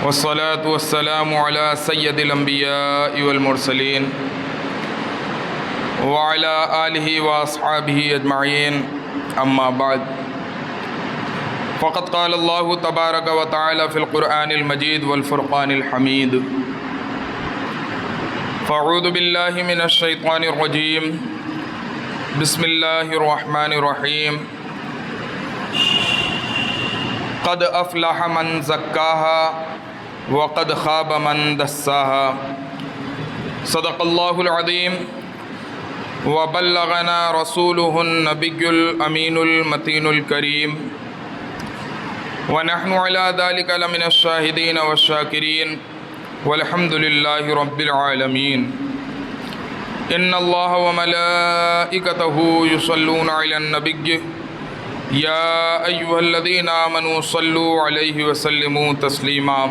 والصلاة والسلام على سید الانبیاء والمرسلین وعلى آلہ واصحابہ اجمعین اما بعد فقد قال اللہ تبارک و تعالی فی القرآن المجید والفرقان الحمید فاعوذ باللہ من الشیطان الرجیم بسم اللہ الرحمن الرحیم قد افلح من زکاها وقد خاب من دساها صدق اللہ العظیم وبلغنا رسوله النبی الامین المتین الکریم ونحن على ذلك لمن الشاہدین والشاکرین والحمد للہ رب العالمین ان اللہ وملائکتہ یصلون علی النبی یا ایہا الذین آمنوا صلوا علیہ وسلموا تسلیما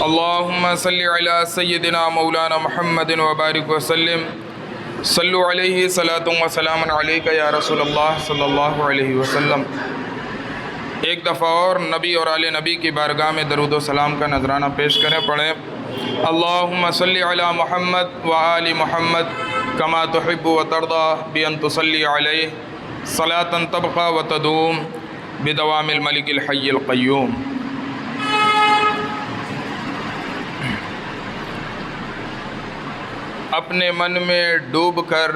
اللہم صلی علی سیدنا مولانا محمد وبارک وسلم صلو علیہ صلاۃ و سلام علیک یا رسول اللہ صلی اللہ علیہ وسلم۔ ایک دفعہ اور نبی اور آل نبی کی بارگاہ میں درود و سلام کا نذرانہ پیش کریں، پڑھیں اللہم صلی علی محمد و آل محمد کما تحب و ترضی بان تصلی علیہ صلاۃ تبقى و تدوم بدوام الملک الحی القیوم۔ اپنے من میں ڈوب کر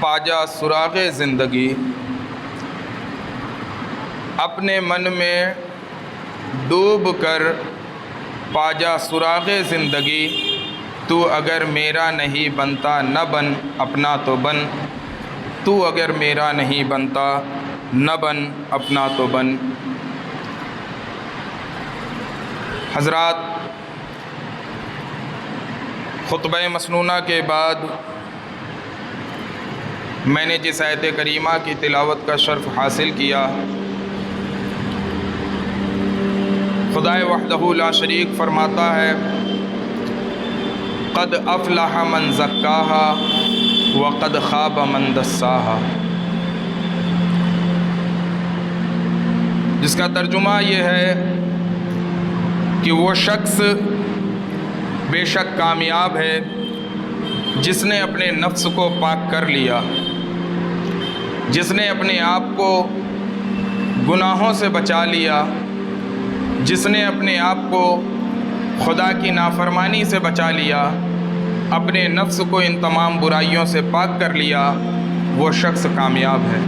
پاجا سراغ زندگی، اپنے من میں ڈوب کر پاجا سراغ زندگی، تو اگر میرا نہیں بنتا نہ بن اپنا تو بن، تو اگر میرا نہیں بنتا نہ بن اپنا تو بن۔ حضرات، خطبہ مسنونہ کے بعد میں نے جس آیت کریمہ کی تلاوت کا شرف حاصل کیا، خدائے وحدہ لا شریک فرماتا ہے قد افلح من زکاہا وقد خاب من دساہا، جس کا ترجمہ یہ ہے کہ وہ شخص بے شک کامیاب ہے جس نے اپنے نفس کو پاک کر لیا، جس نے اپنے آپ کو گناہوں سے بچا لیا، جس نے اپنے آپ کو خدا کی نافرمانی سے بچا لیا، اپنے نفس کو ان تمام برائیوں سے پاک کر لیا، وہ شخص کامیاب ہے۔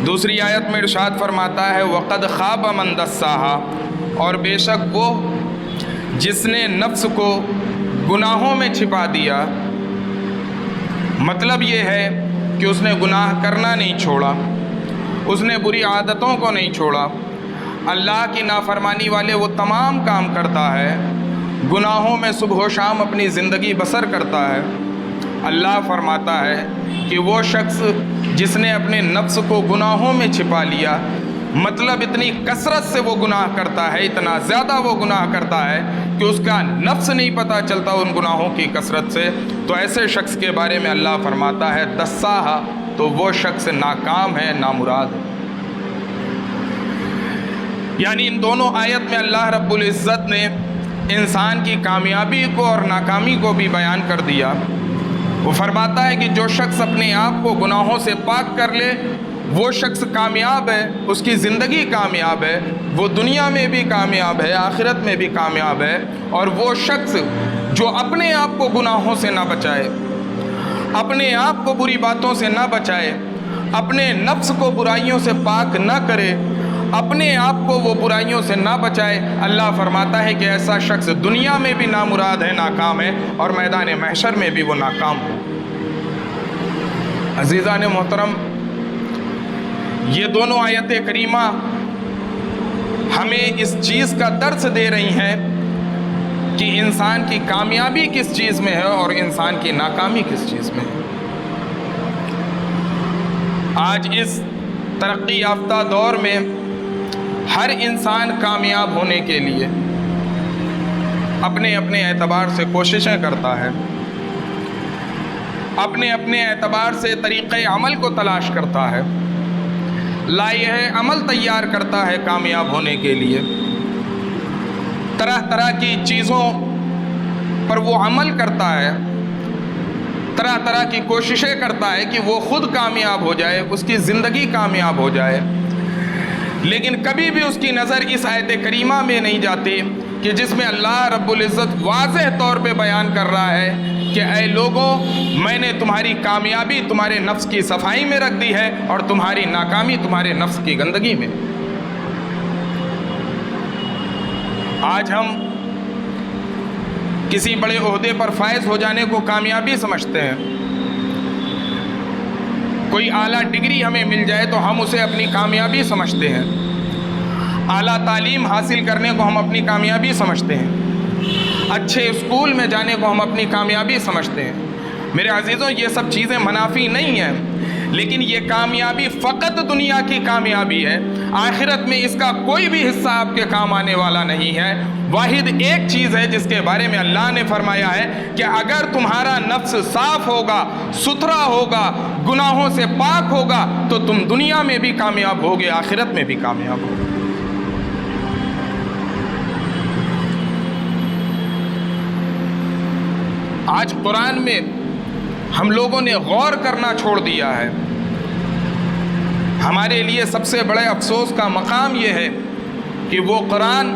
دوسری آیت میں ارشاد فرماتا ہے وقد خاب من دساہا، اور بے شک وہ جس نے نفس کو گناہوں میں چھپا دیا، مطلب یہ ہے کہ اس نے گناہ کرنا نہیں چھوڑا، اس نے بری عادتوں کو نہیں چھوڑا، اللہ کی نافرمانی والے وہ تمام کام کرتا ہے، گناہوں میں صبح و شام اپنی زندگی بسر کرتا ہے۔ اللہ فرماتا ہے کہ وہ شخص جس نے اپنے نفس کو گناہوں میں چھپا لیا، مطلب اتنی کثرت سے وہ گناہ کرتا ہے، اتنا زیادہ وہ گناہ کرتا ہے کہ اس کا نفس نہیں پتہ چلتا ان گناہوں کی کثرت سے، تو ایسے شخص کے بارے میں اللہ فرماتا ہے دساہا، تو وہ شخص ناکام ہے، نامراد ہے۔ یعنی ان دونوں آیت میں اللہ رب العزت نے انسان کی کامیابی کو اور ناکامی کو بھی بیان کر دیا۔ وہ فرماتا ہے کہ جو شخص اپنے آپ کو گناہوں سے پاک کر لے وہ شخص کامیاب ہے، اس کی زندگی کامیاب ہے، وہ دنیا میں بھی کامیاب ہے، آخرت میں بھی کامیاب ہے۔ اور وہ شخص جو اپنے آپ کو گناہوں سے نہ بچائے، اپنے آپ کو بری باتوں سے نہ بچائے، اپنے نفس کو برائیوں سے پاک نہ کرے، اپنے آپ کو وہ برائیوں سے نہ بچائے، اللہ فرماتا ہے کہ ایسا شخص دنیا میں بھی نامراد ہے، ناکام ہے، اور میدان محشر میں بھی وہ ناکام ہو۔ عزیزان محترم، یہ دونوں آیت کریمہ ہمیں اس چیز کا درس دے رہی ہیں کہ انسان کی کامیابی کس چیز میں ہے اور انسان کی ناکامی کس چیز میں ہے۔ آج اس ترقی یافتہ دور میں ہر انسان کامیاب ہونے کے لیے اپنے اپنے اعتبار سے کوششیں کرتا ہے، اپنے اپنے اعتبار سے طریقہ عمل کو تلاش کرتا ہے، لائحہ عمل تیار کرتا ہے کامیاب ہونے کے لیے۔ طرح طرح کی چیزوں پر وہ عمل کرتا ہے، طرح طرح کی کوششیں کرتا ہے کہ وہ خود کامیاب ہو جائے، اس کی زندگی کامیاب ہو جائے، لیکن کبھی بھی اس کی نظر اس آیت کریمہ میں نہیں جاتی کہ جس میں اللہ رب العزت واضح طور پہ بیان کر رہا ہے کہ اے لوگوں، میں نے تمہاری کامیابی تمہارے نفس کی صفائی میں رکھ دی ہے اور تمہاری ناکامی تمہارے نفس کی گندگی میں۔ آج ہم کسی بڑے عہدے پر فائز ہو جانے کو کامیابی سمجھتے ہیں، کوئی اعلیٰ ڈگری ہمیں مل جائے تو ہم اسے اپنی کامیابی سمجھتے ہیں، اعلیٰ تعلیم حاصل کرنے کو ہم اپنی کامیابی سمجھتے ہیں، اچھے اسکول میں جانے کو ہم اپنی کامیابی سمجھتے ہیں۔ میرے عزیزوں، یہ سب چیزیں منافی نہیں ہیں، لیکن یہ کامیابی فقط دنیا کی کامیابی ہے، آخرت میں اس کا کوئی بھی حصہ آپ کے کام آنے والا نہیں ہے۔ واحد ایک چیز ہے جس کے بارے میں اللہ نے فرمایا ہے کہ اگر تمہارا نفس صاف ہوگا، ستھرا ہوگا، گناہوں سے پاک ہوگا تو تم دنیا میں بھی کامیاب ہوگے، آخرت میں بھی کامیاب ہوگے۔ آج قرآن میں ہم لوگوں نے غور کرنا چھوڑ دیا ہے۔ ہمارے لیے سب سے بڑے افسوس کا مقام یہ ہے کہ وہ قرآن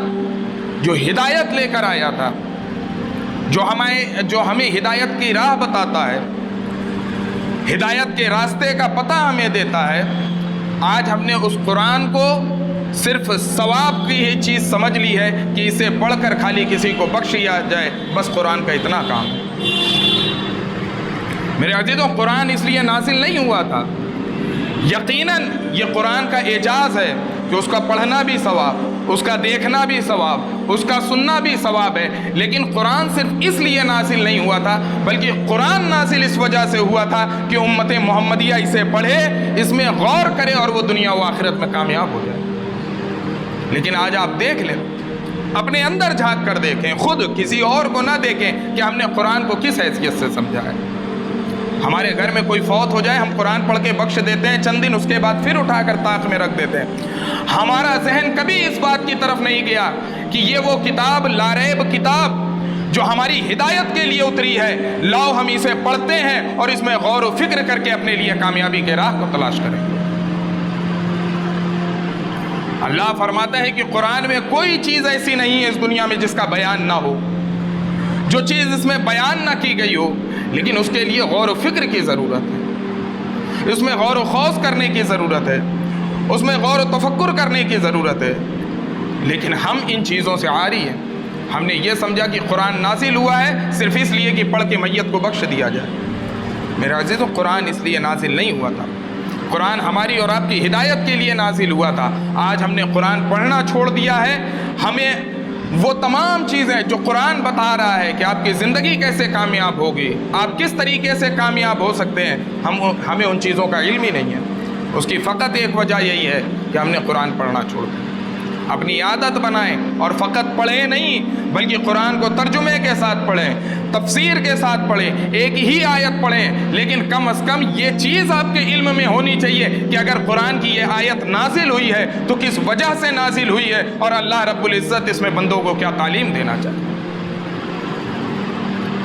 جو ہدایت لے کر آیا تھا، جو ہمیں ہدایت کی راہ بتاتا ہے، ہدایت کے راستے کا پتہ ہمیں دیتا ہے، آج ہم نے اس قرآن کو صرف ثواب کی ہی چیز سمجھ لی ہے کہ اسے پڑھ کر خالی کسی کو بخش دیا جائے، بس قرآن کا اتنا کام ہے۔ میرے عزیزوں، قرآن اس لیے نازل نہیں ہوا تھا، یقیناً یہ قرآن کا اعجاز ہے کہ اس کا پڑھنا بھی ثواب، اس کا دیکھنا بھی ثواب، اس کا سننا بھی ثواب ہے، لیکن قرآن صرف اس لیے نازل نہیں ہوا تھا، بلکہ قرآن نازل اس وجہ سے ہوا تھا کہ امت محمدیہ اسے پڑھے، اس میں غور کرے اور وہ دنیا و آخرت میں کامیاب ہو جائے۔ لیکن آج آپ دیکھ لیں، اپنے اندر جھانک کر دیکھیں، خود کسی اور کو نہ دیکھیں کہ ہم نے قرآن کو کس حیثیت سے سمجھا ہے۔ ہمارے گھر میں کوئی فوت ہو جائے، ہم قرآن پڑھ کے بخش دیتے ہیں، چند دن اس کے بعد پھر اٹھا کر طاق میں رکھ دیتے ہیں۔ ہمارا ذہن کبھی اس بات کی طرف نہیں گیا کہ یہ وہ کتاب، لاریب کتاب جو ہماری ہدایت کے لیے اتری ہے، لاؤ ہم اسے پڑھتے ہیں اور اس میں غور و فکر کر کے اپنے لیے کامیابی کے راہ کو تلاش کریں۔ اللہ فرماتا ہے کہ قرآن میں کوئی چیز ایسی نہیں ہے اس دنیا میں جس کا بیان نہ ہو، جو چیز اس میں بیان نہ کی گئی ہو، لیکن اس کے لیے غور و فکر کی ضرورت ہے، اس میں غور و خوض کرنے کی ضرورت ہے، اس میں غور و تفکر کرنے کی ضرورت ہے۔ لیکن ہم ان چیزوں سے عاری ہیں، ہم نے یہ سمجھا کہ قرآن نازل ہوا ہے صرف اس لیے کہ پڑھ کے میت کو بخش دیا جائے۔ میرے عزیزوں، قرآن اس لیے نازل نہیں ہوا تھا، قرآن ہماری اور آپ کی ہدایت کے لیے نازل ہوا تھا۔ آج ہم نے قرآن پڑھنا چھوڑ دیا ہے، ہمیں وہ تمام چیزیں جو قرآن بتا رہا ہے کہ آپ کی زندگی کیسے کامیاب ہوگی، آپ کس طریقے سے کامیاب ہو سکتے ہیں، ہمیں ان چیزوں کا علم ہی نہیں ہے۔ اس کی فقط ایک وجہ یہی ہے کہ ہم نے قرآن پڑھنا چھوڑ دیا۔ اپنی عادت بنائیں اور فقط پڑھیں نہیں بلکہ قرآن کو ترجمے کے ساتھ پڑھیں، تفسیر کے ساتھ پڑھیں، ایک ہی آیت پڑھیں، لیکن کم از کم یہ چیز آپ کے علم میں ہونی چاہیے کہ اگر قرآن کی یہ آیت نازل ہوئی ہے تو کس وجہ سے نازل ہوئی ہے اور اللہ رب العزت اس میں بندوں کو کیا تعلیم دینا چاہتے ہیں۔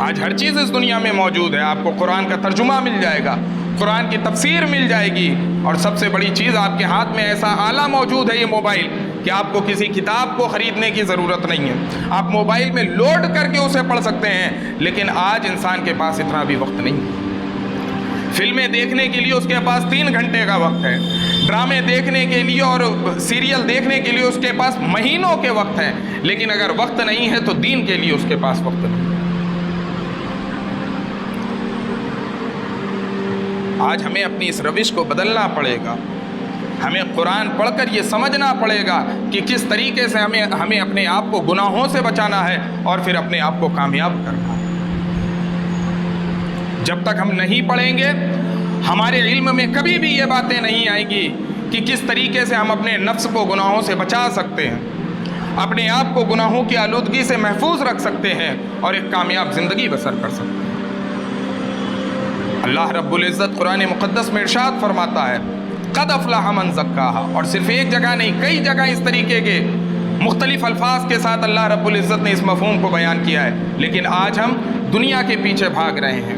آج ہر چیز اس دنیا میں موجود ہے، آپ کو قرآن کا ترجمہ مل جائے گا، قرآن کی تفسیر مل جائے گی، اور سب سے بڑی چیز آپ کے ہاتھ میں ایسا آلہ موجود ہے، یہ موبائل، کہ آپ کو کسی کتاب کو خریدنے کی ضرورت نہیں ہے، آپ موبائل میں لوڈ کر کے اسے پڑھ سکتے ہیں۔ لیکن آج انسان کے پاس اتنا بھی وقت نہیں ہے، فلمیں دیکھنے کے لیے اس کے پاس 3 گھنٹے کا وقت ہے، ڈرامے دیکھنے کے لیے اور سیریل دیکھنے کے لیے اس کے پاس مہینوں کے وقت ہیں، لیکن اگر وقت نہیں ہے تو دین کے لیے اس کے پاس وقت نہیں ہے۔ آج ہمیں اپنی اس روش کو بدلنا پڑے گا، ہمیں قرآن پڑھ کر یہ سمجھنا پڑے گا کہ کس طریقے سے ہمیں اپنے آپ کو گناہوں سے بچانا ہے اور پھر اپنے آپ کو کامیاب کرنا ہے۔ جب تک ہم نہیں پڑھیں گے، ہمارے علم میں کبھی بھی یہ باتیں نہیں آئیں گی کہ کس طریقے سے ہم اپنے نفس کو گناہوں سے بچا سکتے ہیں، اپنے آپ کو گناہوں کی آلودگی سے محفوظ رکھ سکتے ہیں اور ایک کامیاب زندگی بسر کر سکتے ہیں۔ اللہ رب العزت قرآن مقدس میں ارشاد فرماتا ہے قد افلح من زکاہا، اور صرف ایک جگہ نہیں، کئی جگہ اس طریقے کے مختلف الفاظ کے ساتھ اللہ رب العزت نے اس مفہوم کو بیان کیا ہے، لیکن آج ہم دنیا کے پیچھے بھاگ رہے ہیں۔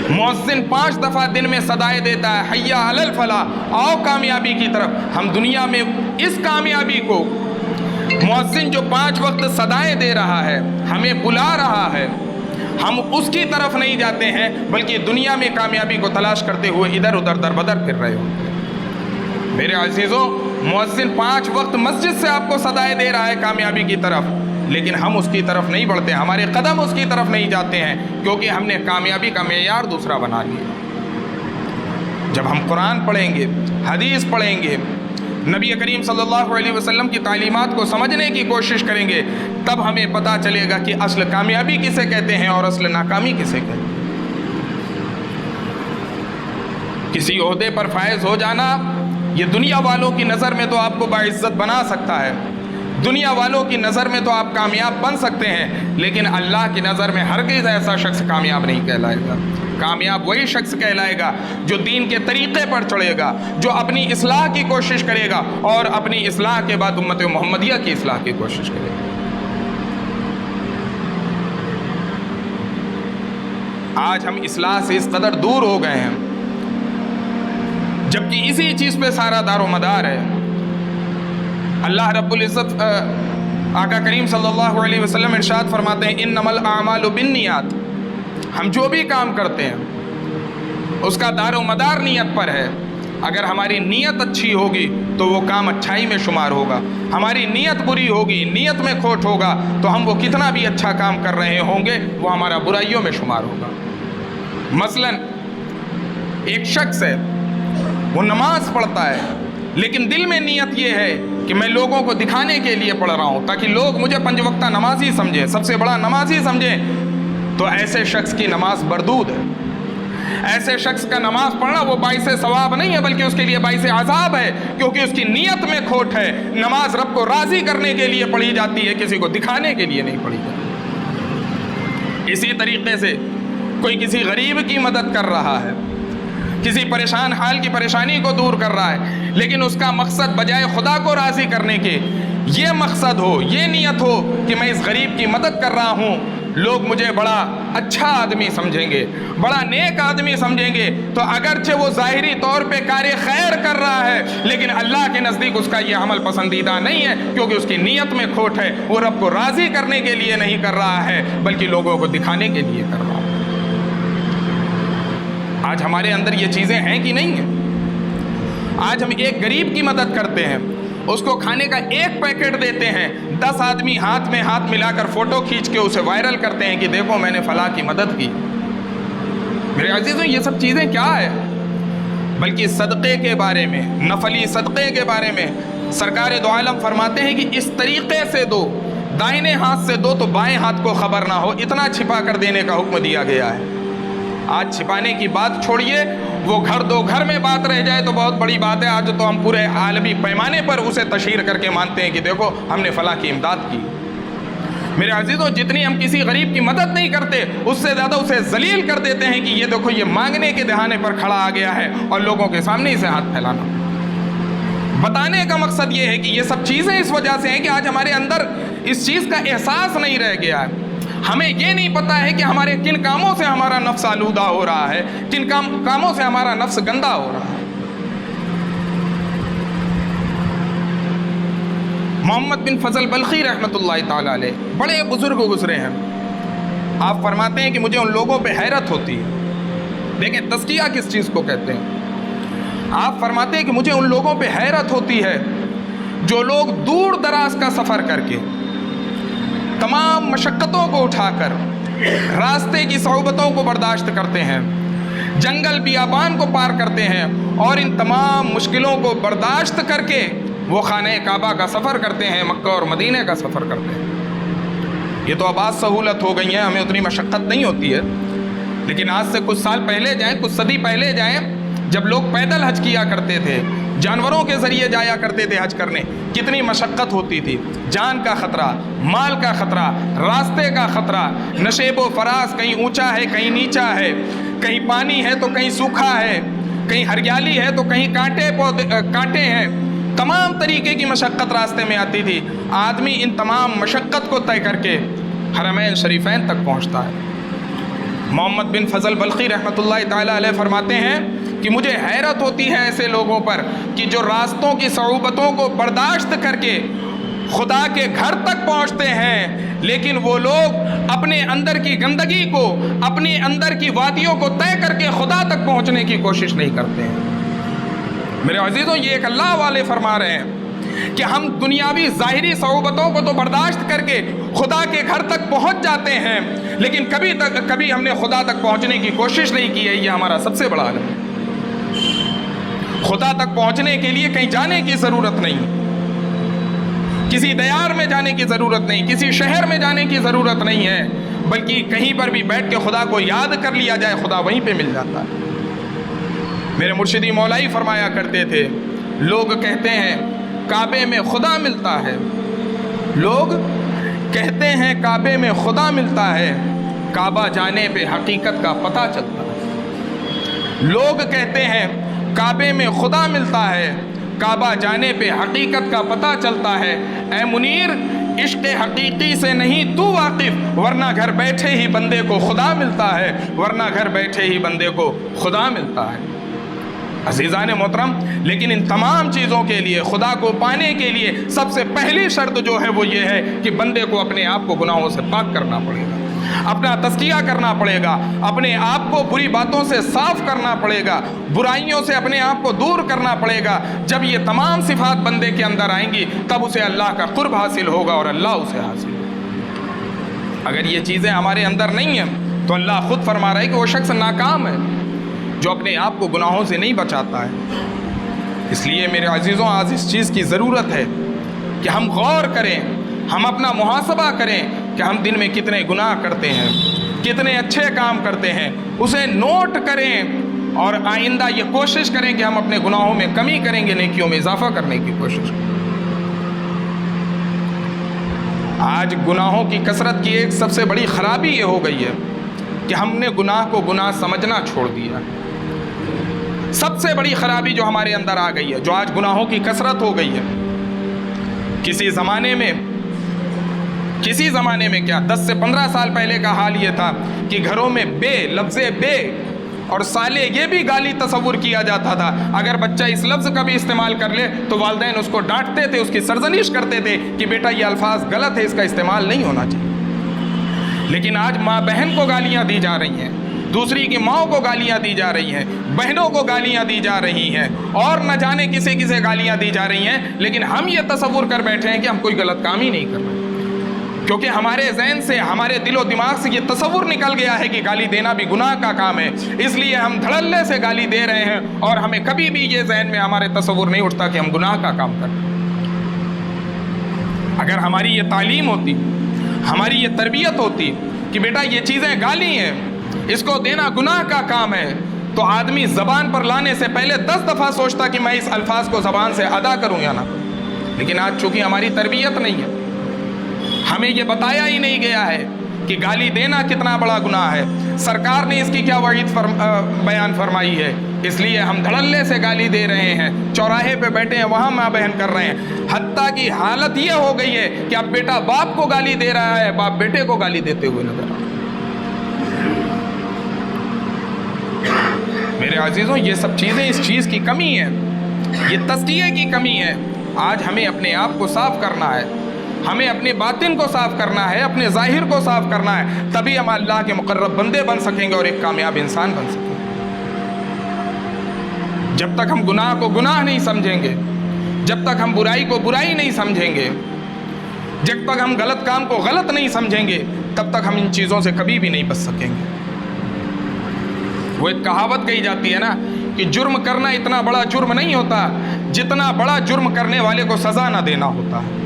مؤذن 5 دفعہ دن میں صدائے دیتا ہے، حی علی الفلاح، آؤ کامیابی کی طرف۔ ہم دنیا میں اس کامیابی کو، مؤذن جو 5 وقت صدائے دے رہا ہے، ہمیں بلا رہا ہے، ہم اس کی طرف نہیں جاتے ہیں، بلکہ دنیا میں کامیابی کو تلاش کرتے ہوئے ادھر ادھر در بدر پھر رہے ہو۔ میرے عزیزوں، مؤذن 5 وقت مسجد سے آپ کو صدائے دے رہا ہے کامیابی کی طرف، لیکن ہم اس کی طرف نہیں بڑھتے، ہمارے قدم اس کی طرف نہیں جاتے ہیں، کیونکہ ہم نے کامیابی کا معیار دوسرا بنا لیا۔ جب ہم قرآن پڑھیں گے، حدیث پڑھیں گے، نبی کریم صلی اللہ علیہ وسلم کی تعلیمات کو سمجھنے کی کوشش کریں گے، تب ہمیں پتہ چلے گا کہ اصل کامیابی کسے کہتے ہیں اور اصل ناکامی کسے کہتے ہیں۔ کسی عہدے پر فائز ہو جانا یہ دنیا والوں کی نظر میں تو آپ کو باعزت بنا سکتا ہے، دنیا والوں کی نظر میں تو آپ کامیاب بن سکتے ہیں، لیکن اللہ کی نظر میں ہرگز ایسا شخص کامیاب نہیں کہلائے گا۔ کامیاب وہی شخص کہلائے گا جو دین کے طریقے پر چڑھے گا، جو اپنی اصلاح کی کوشش کرے گا اور اپنی اصلاح کے بعد امت محمدیہ کی اصلاح کی کوشش کرے گا۔ آج ہم اصلاح سے اس قدر دور ہو گئے ہیں، جبکہ اسی چیز پہ سارا دار و مدار ہے۔ اللہ رب العزت آقا کریم صلی اللہ علیہ وسلم ارشاد فرماتے ہیں، انما الاعمال بالنیات، ہم جو بھی کام کرتے ہیں اس کا دار و مدار نیت پر ہے۔ اگر ہماری نیت اچھی ہوگی تو وہ کام اچھائی میں شمار ہوگا، ہماری نیت بری ہوگی، نیت میں کھوٹ ہوگا تو ہم وہ کتنا بھی اچھا کام کر رہے ہوں گے وہ ہمارا برائیوں میں شمار ہوگا۔ مثلا ایک شخص ہے، وہ نماز پڑھتا ہے، لیکن دل میں نیت یہ ہے کہ میں لوگوں کو دکھانے کے لیے پڑھ رہا ہوں تاکہ لوگ مجھے 5 وقتہ نمازی سمجھیں، سب سے بڑا نمازی سمجھیں، تو ایسے شخص کی نماز مردود ہے۔ ایسے شخص کا نماز پڑھنا وہ باعث ثواب نہیں ہے، بلکہ اس کے لیے باعث عذاب ہے، کیونکہ اس کی نیت میں کھوٹ ہے۔ نماز رب کو راضی کرنے کے لیے پڑھی جاتی ہے، کسی کو دکھانے کے لیے نہیں پڑھی جاتی۔ اسی طریقے سے کوئی کسی غریب کی مدد کر رہا ہے، کسی پریشان حال کی پریشانی کو دور کر رہا ہے، لیکن اس کا مقصد بجائے خدا کو راضی کرنے کے یہ مقصد ہو، یہ نیت ہو کہ میں اس غریب کی مدد کر رہا ہوں، لوگ مجھے بڑا اچھا آدمی سمجھیں گے، بڑا نیک آدمی سمجھیں گے، تو اگرچہ وہ ظاہری طور پہ کار خیر کر رہا ہے، لیکن اللہ کے نزدیک اس کا یہ عمل پسندیدہ نہیں ہے، کیونکہ اس کی نیت میں کھوٹ ہے، وہ رب کو راضی کرنے کے لیے نہیں کر رہا ہے بلکہ لوگوں کو دکھانے کے لیے کر رہا ہے۔ آج ہمارے اندر یہ چیزیں ہیں کہ نہیں ہیں؟ آج ہم ایک غریب کی مدد کرتے ہیں، اس کو کھانے کا 1 پیکٹ دیتے ہیں، 10 آدمی ہاتھ میں ہاتھ ملا کر فوٹو کھینچ کے اسے وائرل کرتے ہیں کہ دیکھو میں نے فلاں کی مدد کی۔ میرے عزیزوں، یہ سب چیزیں کیا ہے؟ بلکہ صدقے کے بارے میں، نفلی صدقے کے بارے میں سرکار دو عالم فرماتے ہیں کہ اس طریقے سے دو، دائیں ہاتھ سے دو تو بائیں ہاتھ کو خبر نہ ہو، اتنا چھپا کر دینے کا حکم دیا گیا ہے۔ آج چھپانے کی بات چھوڑیے، وہ گھر دو گھر میں بات رہ جائے تو بہت بڑی بات ہے، آج تو ہم پورے عالمی پیمانے پر اسے تشہیر کر کے مانتے ہیں کہ دیکھو ہم نے فلاں کی امداد کی۔ میرے عزیزوں، جتنی ہم کسی غریب کی مدد نہیں کرتے اس سے زیادہ اسے ذلیل کر دیتے ہیں کہ یہ دیکھو یہ مانگنے کے دہانے پر کھڑا آ گیا ہے، اور لوگوں کے سامنے اسے ہاتھ پھیلانا۔ بتانے کا مقصد یہ ہے کہ یہ سب چیزیں اس وجہ سے ہیں کہ آج ہمارے اندر اس چیز کا احساس نہیں رہ گیا ہے۔ ہمیں یہ نہیں پتا ہے کہ ہمارے کن کاموں سے ہمارا نفس آلودہ ہو رہا ہے، کن کاموں سے ہمارا نفس گندا ہو رہا ہے۔ محمد بن فضل بلخی رحمۃ اللہ تعالی علیہ بڑے بزرگ گزرے ہیں، آپ فرماتے ہیں کہ مجھے ان لوگوں پہ حیرت ہوتی ہے۔ دیکھیں تزکیہ کس چیز کو کہتے ہیں۔ آپ فرماتے ہیں کہ مجھے ان لوگوں پہ حیرت ہوتی ہے جو لوگ دور دراز کا سفر کر کے، تمام مشقتوں کو اٹھا کر، راستے کی صعوبتوں کو برداشت کرتے ہیں، جنگل بیابان کو پار کرتے ہیں، اور ان تمام مشکلوں کو برداشت کر کے وہ خانہ کعبہ کا سفر کرتے ہیں، مکہ اور مدینہ کا سفر کرتے ہیں۔ یہ تو اب آج سہولت ہو گئی ہے، ہمیں اتنی مشقت نہیں ہوتی ہے، لیکن آج سے کچھ سال پہلے جائیں، کچھ صدی پہلے جائیں، جب لوگ پیدل حج کیا کرتے تھے، جانوروں کے ذریعے جایا کرتے تھے حج کرنے، کتنی مشقت ہوتی تھی، جان کا خطرہ، مال کا خطرہ، راستے کا خطرہ، نشیب و فراز، کہیں اونچا ہے کہیں نیچا ہے، کہیں پانی ہے تو کہیں سوکھا ہے، کہیں ہریالی ہے تو کہیں کانٹے ہیں، تمام طریقے کی مشقت راستے میں آتی تھی، آدمی ان تمام مشقت کو طے کر کے حرمین شریفین تک پہنچتا ہے۔ محمد بن فضل بلخی رحمۃ اللہ تعالیٰ علیہ فرماتے ہیں کہ مجھے حیرت ہوتی ہے ایسے لوگوں پر کہ جو راستوں کی صعوبتوں کو برداشت کر کے خدا کے گھر تک پہنچتے ہیں، لیکن وہ لوگ اپنے اندر کی گندگی کو، اپنے اندر کی وادیوں کو طے کر کے خدا تک پہنچنے کی کوشش نہیں کرتے ہیں۔ میرے عزیزوں، یہ ایک اللہ والے فرما رہے ہیں کہ ہم دنیاوی ظاہری صعوبتوں کو تو برداشت کر کے خدا کے گھر تک پہنچ جاتے ہیں، لیکن کبھی ہم نے خدا تک پہنچنے کی کوشش نہیں کی ہے۔ یہ ہمارا سب سے بڑا عالم ہے۔ خدا تک پہنچنے کے لیے کہیں جانے کی ضرورت نہیں، کسی دیار میں جانے کی ضرورت نہیں، کسی شہر میں جانے کی ضرورت نہیں ہے، بلکہ کہیں پر بھی بیٹھ کے خدا کو یاد کر لیا جائے، خدا وہیں پہ مل جاتا ہے۔ میرے مرشدی مولائی فرمایا کرتے تھے، لوگ کہتے ہیں کعبے میں خدا ملتا ہے، لوگ کہتے ہیں کعبے میں خدا ملتا ہے، کعبہ جانے پہ حقیقت کا پتہ چلتا ہے۔ لوگ کہتے ہیں کعبے میں خدا ملتا ہے، کعبہ جانے پہ حقیقت کا پتہ چلتا ہے۔ اے منیر، عشق حقیقی سے نہیں تو واقف، ورنہ گھر بیٹھے ہی بندے کو خدا ملتا ہے، ورنہ گھر بیٹھے ہی بندے کو خدا ملتا ہے۔ عزیزان محترم، لیکن ان تمام چیزوں کے لیے، خدا کو پانے کے لیے سب سے پہلی شرط جو ہے وہ یہ ہے کہ بندے کو اپنے آپ کو گناہوں سے پاک کرنا پڑے گا، اپنا تزکیہ کرنا پڑے گا، اپنے آپ کو بری باتوں سے صاف کرنا پڑے گا، برائیوں سے اپنے آپ کو دور کرنا پڑے گا۔ جب یہ تمام صفات بندے کے اندر آئیں گی تب اسے اللہ کا قرب حاصل ہوگا اور اللہ اسے حاصل ہوگا۔ اگر یہ چیزیں ہمارے اندر نہیں ہیں تو اللہ خود فرما رہا ہے کہ وہ شخص ناکام ہے جو اپنے آپ کو گناہوں سے نہیں بچاتا ہے۔ اس لیے میرے عزیزوں، آج اس چیز کی ضرورت ہے کہ ہم غور کریں، ہم اپنا محاسبہ کریں کہ ہم دن میں کتنے گناہ کرتے ہیں، کتنے اچھے کام کرتے ہیں، اسے نوٹ کریں اور آئندہ یہ کوشش کریں کہ ہم اپنے گناہوں میں کمی کریں گے، نیکیوں میں اضافہ کرنے کی کوشش کریں۔ آج گناہوں کی کثرت کی ایک سب سے بڑی خرابی یہ ہو گئی ہے کہ ہم نے گناہ کو گناہ سمجھنا چھوڑ دیا۔ سب سے بڑی خرابی جو ہمارے اندر آ گئی ہے، جو آج گناہوں کی کثرت ہو گئی ہے۔ کسی زمانے میں کیا 10 سے 15 سال پہلے کا حال یہ تھا کہ گھروں میں لفظ بے اور سالے یہ بھی گالی تصور کیا جاتا تھا۔ اگر بچہ اس لفظ کا بھی استعمال کر لے تو والدین اس کو ڈانٹتے تھے، اس کی سرزنش کرتے تھے کہ بیٹا یہ الفاظ غلط ہے، اس کا استعمال نہیں ہونا چاہیے۔ لیکن آج ماں بہن کو گالیاں دی جا رہی ہیں، دوسری کی ماں کو گالیاں دی جا رہی ہیں، بہنوں کو گالیاں دی جا رہی ہیں، اور نہ جانے کسے گالیاں دی جا رہی ہیں، لیکن ہم یہ تصور کر بیٹھے ہیں کہ ہم کوئی غلط کام ہی نہیں کر رہے، کیونکہ ہمارے ذہن سے، ہمارے دل و دماغ سے یہ تصور نکل گیا ہے کہ گالی دینا بھی گناہ کا کام ہے، اس لیے ہم دھڑلے سے گالی دے رہے ہیں، اور ہمیں کبھی بھی یہ ذہن میں ہمارے تصور نہیں اٹھتا کہ ہم گناہ کا کام کریں۔ اگر ہماری یہ تعلیم ہوتی، ہماری یہ تربیت ہوتی کہ بیٹا یہ چیزیں گالی ہیں، اس کو دینا گناہ کا کام ہے، تو آدمی زبان پر لانے سے پہلے 10 دفعہ سوچتا کہ میں اس الفاظ کو زبان سے ادا کروں یا نہ کروں۔ لیکن آج چونکہ ہماری تربیت نہیں ہے، ہمیں یہ بتایا ہی نہیں گیا ہے کہ گالی دینا کتنا بڑا گناہ ہے، سرکار نے اس کی کیا وعید بیان فرمائی ہے، اس لیے ہم دھڑلے سے گالی دے رہے ہیں، چوراہے پہ بیٹھے ہیں وہاں ماں بہن کر رہے ہیں، حتیٰ کی حالت یہ ہو گئی ہے کہ اب بیٹا باپ کو گالی دے رہا ہے، باپ بیٹے کو گالی دیتے ہوئے نظر آ رہا ہے۔ میرے عزیزوں، یہ سب چیزیں اس چیز کی کمی ہے، یہ تزکیے کی کمی ہے۔ آج ہمیں اپنے آپ کو صاف کرنا ہے، ہمیں اپنے باطن کو صاف کرنا ہے، اپنے ظاہر کو صاف کرنا ہے، تبھی ہم اللہ کے مقرب بندے بن سکیں گے اور ایک کامیاب انسان بن سکیں گے۔ جب تک ہم گناہ کو گناہ نہیں سمجھیں گے، جب تک ہم برائی کو برائی نہیں سمجھیں گے، جب تک ہم غلط کام کو غلط نہیں سمجھیں گے، تب تک ہم ان چیزوں سے کبھی بھی نہیں بچ سکیں گے۔ وہ ایک کہاوت کہی جاتی ہے نا کہ جرم کرنا اتنا بڑا جرم نہیں ہوتا جتنا بڑا جرم کرنے والے کو سزا نہ دینا ہوتا ہے۔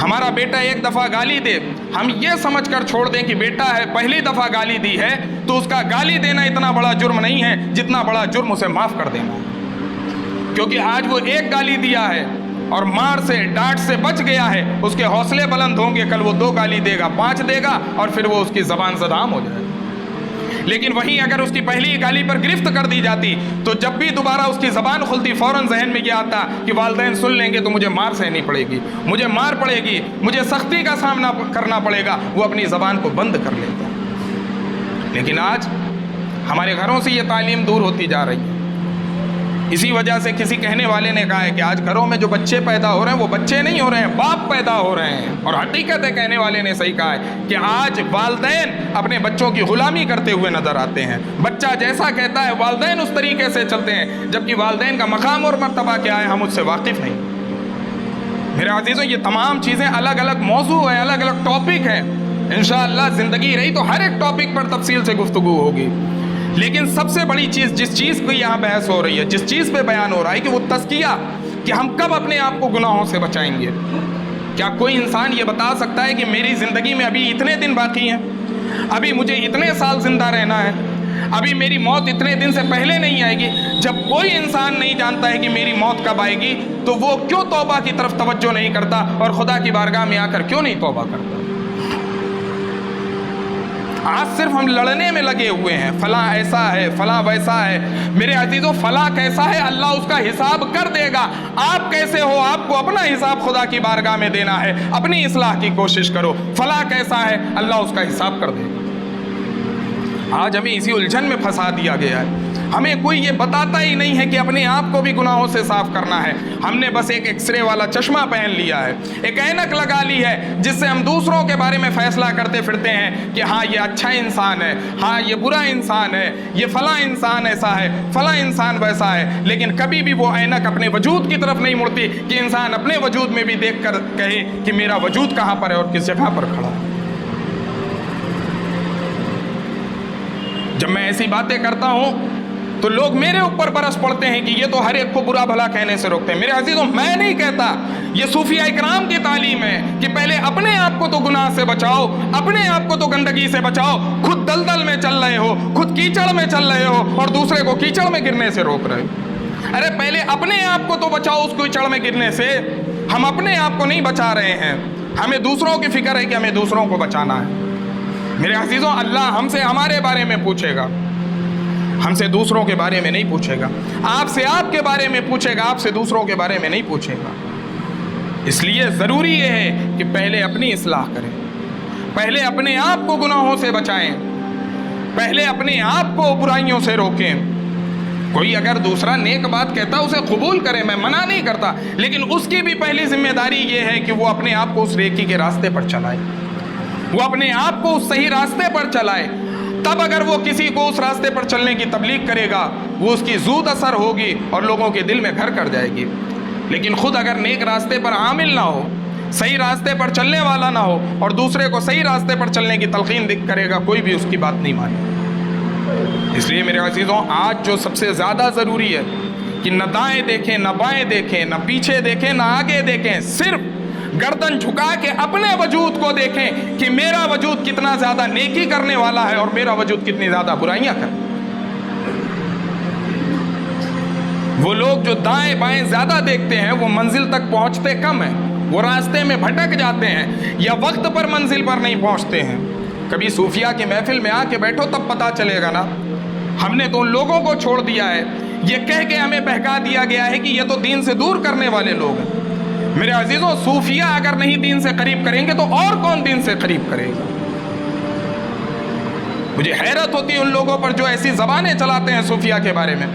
ہمارا بیٹا ایک دفعہ گالی دے، ہم یہ سمجھ کر چھوڑ دیں کہ بیٹا ہے، پہلی دفعہ گالی دی ہے تو اس کا گالی دینا اتنا بڑا جرم نہیں ہے جتنا بڑا جرم اسے معاف کر دینا ہے، کیونکہ آج وہ ایک گالی دیا ہے اور مار سے ڈانٹ سے بچ گیا ہے، اس کے حوصلے بلند ہوں گے، کل وہ 2 گالی دے گا، 5 دے گا، اور پھر وہ اس کی زبان زدام ہو جائے گا۔ لیکن وہیں اگر اس کی پہلی گالی پر گرفت کر دی جاتی تو جب بھی دوبارہ اس کی زبان کھلتی فوراً ذہن میں یہ آتا کہ والدین سن لیں گے تو مجھے مار سہنی پڑے گی، مجھے مار پڑے گی، مجھے سختی کا سامنا کرنا پڑے گا، وہ اپنی زبان کو بند کر لیتا۔ لیکن آج ہمارے گھروں سے یہ تعلیم دور ہوتی جا رہی ہے۔ اسی وجہ سے کسی کہنے والے نے کہا ہے کہ آج گھروں میں جو بچے پیدا ہو رہے ہیں وہ بچے نہیں ہو رہے ہیں، باپ پیدا ہو رہے ہیں۔ اور حقیقت ہے، کہنے والے نے صحیح کہا ہے کہ آج والدین اپنے بچوں کی غلامی کرتے ہوئے نظر آتے ہیں۔ بچہ جیسا کہتا ہے والدین اس طریقے سے چلتے ہیں، جبکہ والدین کا مقام اور مرتبہ کیا ہے ہم اس سے واقف نہیں۔ میرے عزیزوں، یہ تمام چیزیں الگ الگ موضوع ہیں، الگ الگ ٹاپک ہیں۔ انشاءاللہ زندگی رہی تو ہر ایک ٹاپک پر تفصیل سے گفتگو ہوگی، لیکن سب سے بڑی چیز جس چیز پہ یہاں بحث ہو رہی ہے، جس چیز پہ بیان ہو رہا ہے کہ وہ تزکیہ، کہ ہم کب اپنے آپ کو گناہوں سے بچائیں گے۔ کیا کوئی انسان یہ بتا سکتا ہے کہ میری زندگی میں ابھی اتنے دن باقی ہیں، ابھی مجھے اتنے سال زندہ رہنا ہے، ابھی میری موت اتنے دن سے پہلے نہیں آئے گی؟ جب کوئی انسان نہیں جانتا ہے کہ میری موت کب آئے گی تو وہ کیوں توبہ کی طرف توجہ نہیں کرتا اور خدا کی بارگاہ میں آ کر کیوں نہیں توبہ کرتا؟ آج صرف ہم لڑنے میں لگے ہوئے ہیں، فلاں ایسا ہے، فلاں ویسا ہے۔ میرے عزیزوں، فلاں کیسا ہے اللہ اس کا حساب کر دے گا۔ آپ کیسے ہو آپ کو اپنا حساب خدا کی بارگاہ میں دینا ہے، اپنی اصلاح کی کوشش کرو۔ فلاں کیسا ہے اللہ اس کا حساب کر دے گا۔ آج ہمیں اسی الجھن میں پھنسا دیا گیا ہے، ہمیں کوئی یہ بتاتا ہی نہیں ہے کہ اپنے آپ کو بھی گناہوں سے صاف کرنا ہے۔ ہم نے بس ایک ایکس رے والا چشمہ پہن لیا ہے، ایک اینک لگا لی ہے جس سے ہم دوسروں کے بارے میں فیصلہ کرتے پھرتے ہیں کہ ہاں یہ اچھا انسان ہے، ہاں یہ برا انسان ہے، یہ فلاں انسان ایسا ہے، فلاں انسان ویسا ہے۔ لیکن کبھی بھی وہ اینک اپنے وجود کی طرف نہیں مڑتی کہ انسان اپنے وجود میں بھی دیکھ کر کہے کہ میرا وجود کہاں پر ہے اور کس جگہ پر کھڑا ہے۔ جب میں ایسی باتیں کرتا ہوں تو لوگ میرے اوپر برس پڑتے ہیں کہ یہ تو ہر ایک کو برا بھلا کہنے سے روکتے ہیں۔ میرے عزیزوں، میں نہیں کہتا، یہ صوفیاء اکرام کی تعلیم ہے کہ پہلے اپنے آپ کو تو گناہ سے بچاؤ، اپنے آپ کو تو گندگی سے بچاؤ۔ خود دلدل میں چل رہے ہو، خود کیچڑ میں چل رہے ہو اور دوسرے کو کیچڑ میں گرنے سے روک رہے ہو۔ ارے پہلے اپنے آپ کو تو بچاؤ اس کیچڑ میں گرنے سے۔ ہم اپنے آپ کو نہیں بچا رہے ہیں، ہمیں دوسروں کی فکر ہے کہ ہمیں دوسروں کو بچانا ہے۔ میرے عزیزوں، اللہ ہم سے ہمارے بارے میں پوچھے گا، ہم سے دوسروں کے بارے میں نہیں پوچھے گا۔ آپ سے آپ کے بارے میں پوچھے گا، آپ سے دوسروں کے بارے میں نہیں پوچھے گا۔ اس لیے ضروری یہ ہے کہ پہلے اپنی اصلاح کریں، پہلے اپنے آپ کو گناہوں سے بچائیں، پہلے اپنے آپ کو برائیوں سے روکیں۔ کوئی اگر دوسرا نیک بات کہتا اسے قبول کرے، میں منع نہیں کرتا، لیکن اس کی بھی پہلی ذمہ داری یہ ہے کہ وہ اپنے آپ کو اس نیکی کے راستے پر چلائے، وہ اپنے آپ کو اس صحیح راستے پر چلائے۔ تب اگر وہ کسی کو اس راستے پر چلنے کی تبلیغ کرے گا وہ اس کی زود اثر ہوگی اور لوگوں کے دل میں گھر کر جائے گی۔ لیکن خود اگر نیک راستے پر عامل نہ ہو، صحیح راستے پر چلنے والا نہ ہو اور دوسرے کو صحیح راستے پر چلنے کی تلقین کرے گا، کوئی بھی اس کی بات نہیں مانے۔ اس لیے میرے عزیزوں، آج جو سب سے زیادہ ضروری ہے کہ نہ دائیں دیکھیں، نہ بائیں دیکھیں، نہ پیچھے دیکھیں، نہ آگے دیکھیں، صرف گردن جھکا کے اپنے وجود کو دیکھیں کہ میرا وجود کتنا زیادہ نیکی کرنے والا ہے اور میرا وجود کتنی زیادہ برائیاں کرے۔ وہ لوگ جو دائیں بائیں زیادہ دیکھتے ہیں وہ منزل تک پہنچتے کم ہیں، وہ راستے میں بھٹک جاتے ہیں یا وقت پر منزل پر نہیں پہنچتے ہیں۔ کبھی صوفیاء کی محفل میں آ کے بیٹھو تب پتہ چلے گا نا۔ ہم نے تو ان لوگوں کو چھوڑ دیا ہے، یہ کہہ کے ہمیں بہکا دیا گیا ہے کہ یہ تو دین سے دور کرنے والے لوگ ہیں۔ میرے عزیزوں، صوفیاء اگر نہیں دین سے قریب کریں گے تو اور کون دین سے قریب کرے گا؟ مجھے حیرت ہوتی ہے ان لوگوں پر جو ایسی زبانیں چلاتے ہیں صوفیاء کے بارے میں،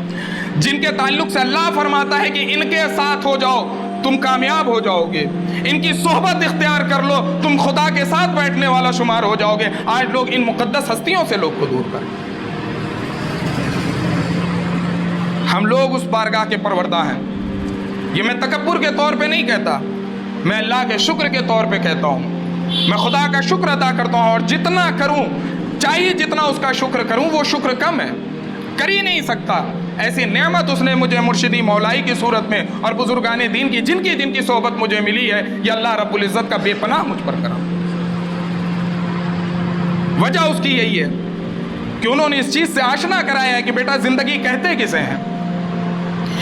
جن کے تعلق سے اللہ فرماتا ہے کہ ان کے ساتھ ہو جاؤ تم کامیاب ہو جاؤ گے، ان کی صحبت اختیار کر لو تم خدا کے ساتھ بیٹھنے والا شمار ہو جاؤ گے۔ آج لوگ ان مقدس ہستیوں سے لوگ کو دور کریں۔ ہم لوگ اس بارگاہ کے پروردہ ہیں۔ یہ میں تکبر کے طور پہ نہیں کہتا، میں اللہ کے شکر کے طور پہ کہتا ہوں۔ میں خدا کا شکر ادا کرتا ہوں اور جتنا کروں، چاہیے جتنا اس کا شکر کروں وہ شکر کم ہے، کر ہی نہیں سکتا۔ ایسی نعمت اس نے مجھے مرشدی مولائی کی صورت میں اور بزرگان دین کی جن کی صحبت مجھے ملی ہے، یہ اللہ رب العزت کا بے پناہ مجھ پر کرم۔ وجہ اس کی یہی ہے کہ انہوں نے اس چیز سے آشنا کرایا ہے کہ بیٹا زندگی کہتے کسے ہیں،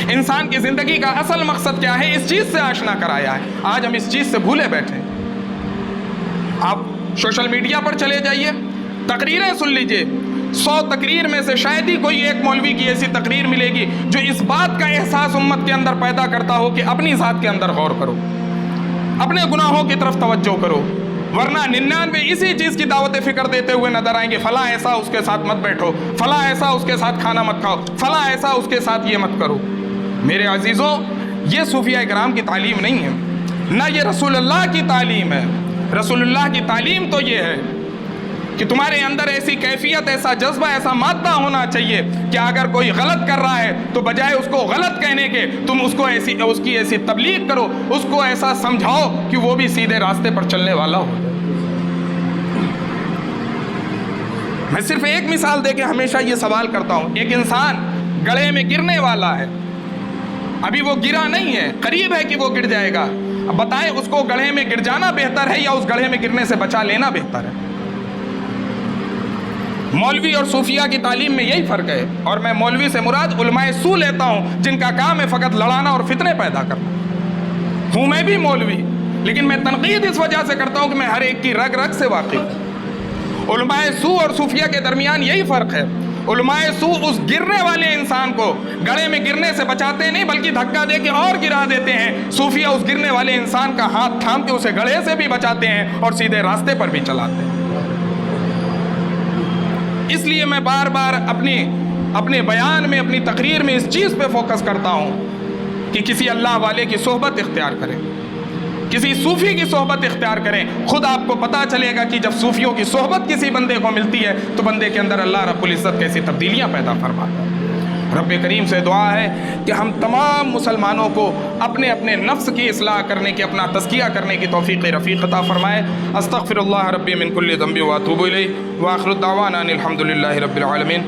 انسان کی زندگی کا اصل مقصد کیا ہے، اس چیز سے آشنا کرایا ہے۔ آج ہم اس چیز سے بھولے بیٹھے۔ آپ سوشل میڈیا پر چلے جائیے، تقریریں سن لیجئے، 100 تقریر میں سے شاید ہی کوئی ایک مولوی کی ایسی تقریر ملے گی جو اس بات کا احساس امت کے اندر پیدا کرتا ہو کہ اپنی ذات کے اندر غور کرو، اپنے گناہوں کی طرف توجہ کرو، ورنہ 99 اسی چیز کی دعوت فکر دیتے ہوئے نظر آئیں گے، فلاں ایسا اس کے ساتھ مت بیٹھو، فلاں ایسا اس کے ساتھ کھانا مت کھاؤ، فلاں ایسا اس کے ساتھ یہ مت کرو۔ میرے عزیزوں، یہ صوفیاء کرام کی تعلیم نہیں ہے، نہ یہ رسول اللہ کی تعلیم ہے۔ رسول اللہ کی تعلیم تو یہ ہے کہ تمہارے اندر ایسی کیفیت، ایسا جذبہ، ایسا مادہ ہونا چاہیے کہ اگر کوئی غلط کر رہا ہے تو بجائے اس کو غلط کہنے کے تم اس کی ایسی تبلیغ کرو، اس کو ایسا سمجھاؤ کہ وہ بھی سیدھے راستے پر چلنے والا ہو۔ میں صرف ایک مثال دے کے ہمیشہ یہ سوال کرتا ہوں، ایک انسان گڑھے میں گرنے والا ہے، ابھی وہ گرا نہیں ہے، قریب ہے کہ وہ گر جائے گا، اب بتائیں اس کو گڑھے میں گر جانا بہتر ہے یا اس گڑھے میں گرنے سے بچا لینا بہتر ہے؟ مولوی اور صوفیاء کی تعلیم میں یہی فرق ہے، اور میں مولوی سے مراد علماء سو لیتا ہوں جن کا کام ہے فقط لڑانا اور فتنے پیدا کرنا۔ ہوں میں بھی مولوی، لیکن میں تنقید اس وجہ سے کرتا ہوں کہ میں ہر ایک کی رگ رگ سے واقف ہوں۔ علماء سو اور صوفیاء کے درمیان یہی فرق ہے، علماء سو اس گرنے والے انسان کو گڑھے میں گرنے سے بچاتے نہیں بلکہ دھکا دے کے اور گرا دیتے ہیں، صوفیاء اس گرنے والے انسان کا ہاتھ تھام کے اسے گڑھے سے بھی بچاتے ہیں اور سیدھے راستے پر بھی چلاتے ہیں۔ اس لیے میں بار بار اپنے بیان میں، اپنی تقریر میں اس چیز پہ فوکس کرتا ہوں کہ کسی اللہ والے کی صحبت اختیار کریں، کسی صوفی کی صحبت اختیار کریں، خود آپ کو پتہ چلے گا کہ جب صوفیوں کی صحبت کسی بندے کو ملتی ہے تو بندے کے اندر اللہ رب العزت کیسی تبدیلیاں پیدا فرماتا ہے۔ رب کریم سے دعا ہے کہ ہم تمام مسلمانوں کو اپنے اپنے نفس کی اصلاح کرنے کی، اپنا تزکیہ کرنے کی توفیق رفیق عطا فرمائے۔ استغفر اللہ ربی من کل ذنب واتوب الیہ، وآخر دعوانا ان الحمد للہ رب العالمین۔